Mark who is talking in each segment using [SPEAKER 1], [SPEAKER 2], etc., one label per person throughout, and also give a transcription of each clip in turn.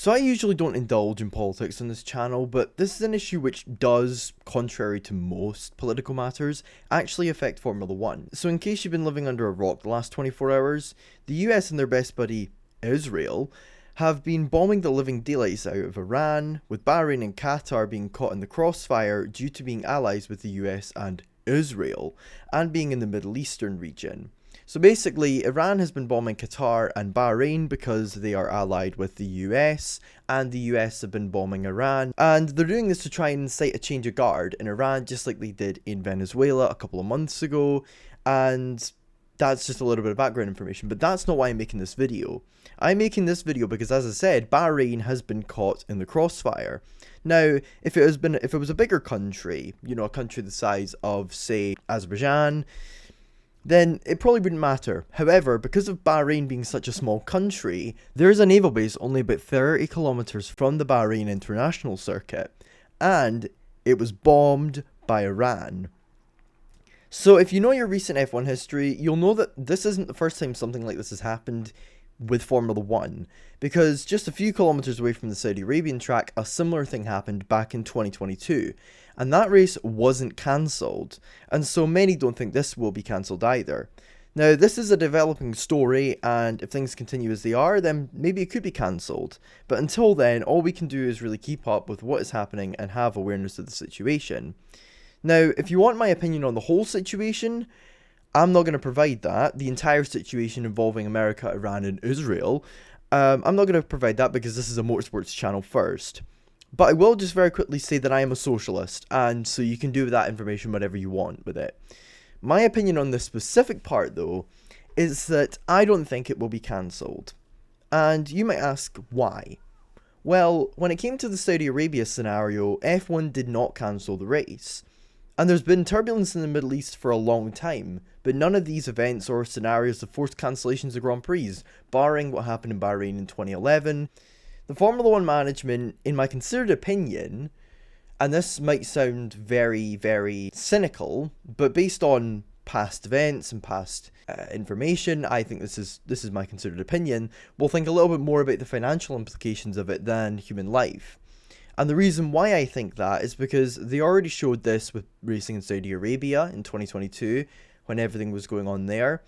[SPEAKER 1] So I usually don't indulge in politics on this channel, but this is an issue which does, contrary to most political matters, actually affect Formula 1. So in case you've been living under a rock the last 24 hours, the US and their best buddy, Israel, have been bombing the living daylights out of Iran, with Bahrain and Qatar being caught in the crossfire due to being allies with the US and Israel, and being in the Middle Eastern region. So basically, Iran has been bombing Qatar and Bahrain because they are allied with the US, and the US have been bombing Iran, and they're doing this to try and incite a change of guard in Iran, just like they did in Venezuela a couple of months ago, and that's just a little bit of background information, but that's not why I'm making this video. I'm making this video because, as I said, Bahrain has been caught in the crossfire. Now, if it was a bigger country, you know, a country the size of, say, Azerbaijan, then it probably wouldn't matter. However, because of Bahrain being such a small country, there is a naval base only about 30 kilometers from the Bahrain International Circuit, and it was bombed by Iran. So if you know your recent F1 history, you'll know that this isn't the first time something like this has happened with Formula 1, because just a few kilometers away from the Saudi Arabian track, a similar thing happened back in 2022, and that race wasn't cancelled, and so many don't think this will be cancelled either. Now, this is a developing story, and if things continue as they are, then maybe it could be cancelled, but until then, all we can do is really keep up with what is happening and have awareness of the situation. Now, if you want my opinion on the whole situation, I'm not going to provide that. The entire situation involving America, Iran, and Israel, I'm not going to provide that because this is a motorsports channel first. But I will just very quickly say that I am a socialist, and so you can do with that information whatever you want with it. My opinion on this specific part, though, is that I don't think it will be cancelled. And you might ask, why? Well, when it came to the Saudi Arabia scenario, F1 did not cancel the race. And there's been turbulence in the Middle East for a long time, but none of these events or scenarios have forced cancellations of Grand Prix, barring what happened in Bahrain in 2011. The Formula 1 management, in my considered opinion, and this might sound very, very cynical, but based on past events and past information, I think this is my considered opinion, will think a little bit more about the financial implications of it than human life. And the reason why I think that is because they already showed this with racing in Saudi Arabia in 2022, when everything was going on there.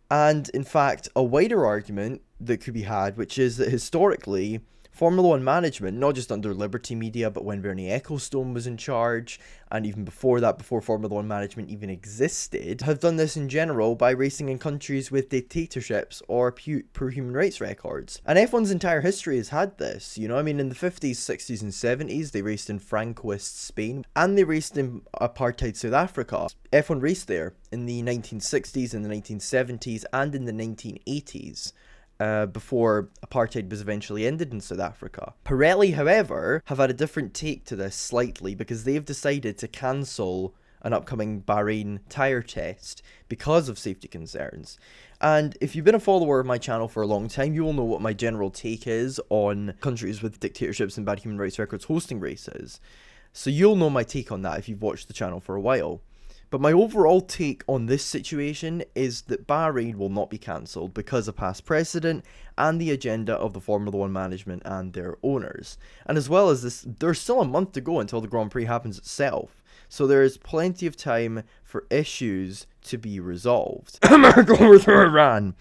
[SPEAKER 1] And in fact, a wider argument that could be had, which is that historically, Formula 1 management, not just under Liberty Media, but when Bernie Ecclestone was in charge, and even before that, before Formula 1 management even existed, have done this in general by racing in countries with dictatorships or poor human rights records. And F1's entire history has had this, you know, I mean, in the 50s, 60s, and 70s, they raced in Francoist Spain, and they raced in apartheid South Africa. F1 raced there in the 1960s, in the 1970s, and in the 1980s. Before apartheid was eventually ended in South Africa. Pirelli, however, have had a different take to this slightly because they've decided to cancel an upcoming Bahrain tyre test because of safety concerns. And if you've been a follower of my channel for a long time, you will know what my general take is on countries with dictatorships and bad human rights records hosting races. So you'll know my take on that if you've watched the channel for a while. But my overall take on this situation is that Bahrain will not be cancelled because of past precedent and the agenda of the Formula 1 management and their owners. And as well as this, there's still a month to go until the Grand Prix happens itself. So there is plenty of time for issues to be resolved. America overthrow Iran!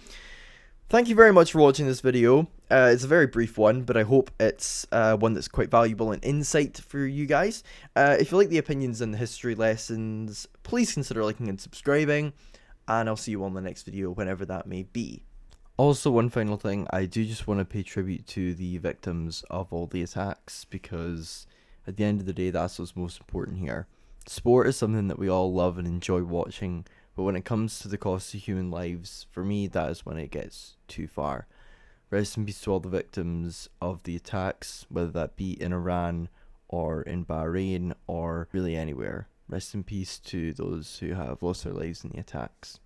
[SPEAKER 1] Thank you very much for watching this video. It's a very brief one, but I hope it's one that's quite valuable and insight for you guys. If you like the opinions and the history lessons, please consider liking and subscribing, and I'll see you on the next video, whenever that may be. Also, one final thing, I do just want to pay tribute to the victims of all the attacks, because at the end of the day, that's what's most important here. Sport is something that we all love and enjoy watching, but when it comes to the cost of human lives, for me, that is when it gets too far. Rest in peace to all the victims of the attacks, whether that be in Iran or in Bahrain or really anywhere. Rest in peace to those who have lost their lives in the attacks.